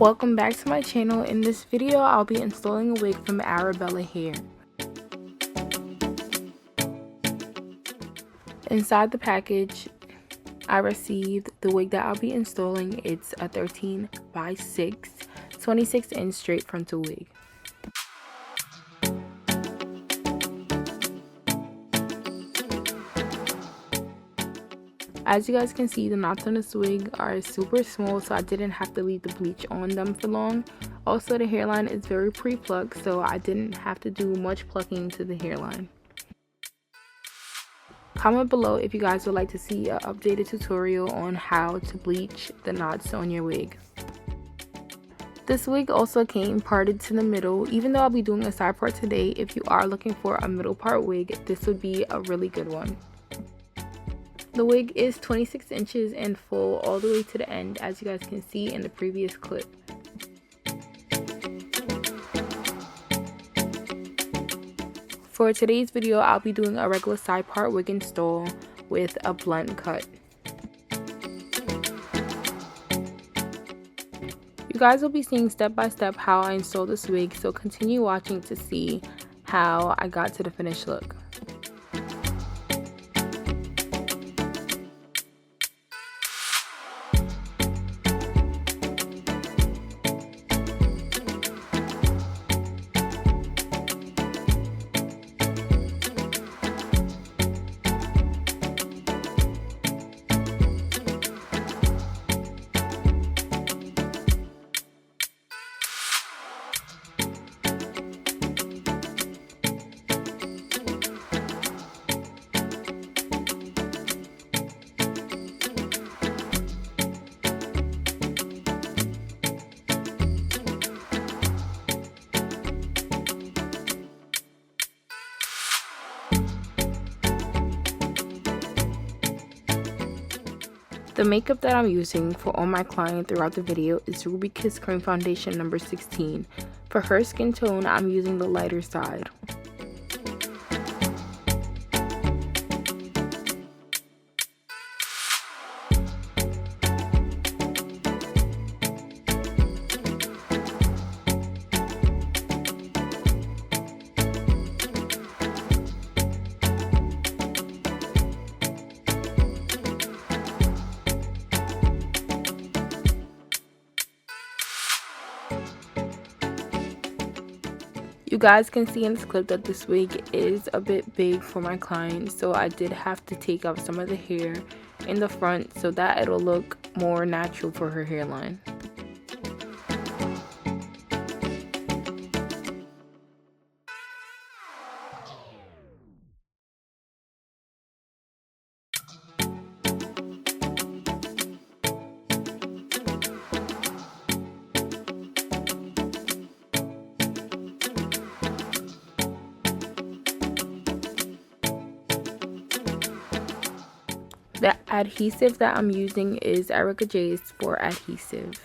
Welcome back to my channel. In this video, I'll be installing a wig from Arabella Hair. Inside the package, I received the wig that I'll be installing. It's a 13 by 6, 26-inch straight frontal wig. As you guys can see, the knots on this wig are super small, so I didn't have to leave the bleach on them for long. Also, the hairline is very pre-plucked, so I didn't have to do much plucking to the hairline. Comment below if you guys would like to see an updated tutorial on how to bleach the knots on your wig. This wig also came parted to the middle. Even though I'll be doing a side part today, if you are looking for a middle part wig, this would be a really good one. The wig is 26 inches and full all the way to the end, as you guys can see in the previous clip. For today's video, I'll be doing a regular side part wig install with a blunt cut. You guys will be seeing step by step how I install this wig, so continue watching to see how I got to the finished look. The makeup that I'm using for all my client throughout the video is Ruby Kiss Cream Foundation number 16. For her skin tone, I'm using the lighter side. You guys can see in this clip that this wig is a bit big for my client, so I did have to take out some of the hair in the front so that it'll look more natural for her hairline. The adhesive that I'm using is 𝐂𝐸𝐺𝐸 for adhesive.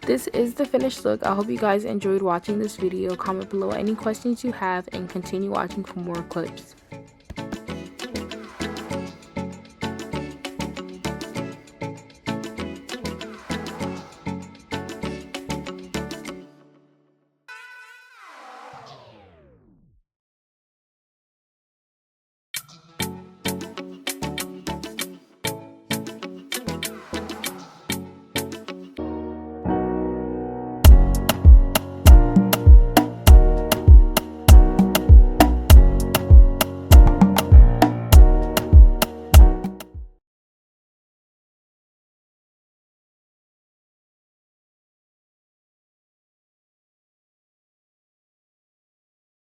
This is the finished look. I hope you guys enjoyed watching this video. Comment below any questions you have and continue watching for more clips.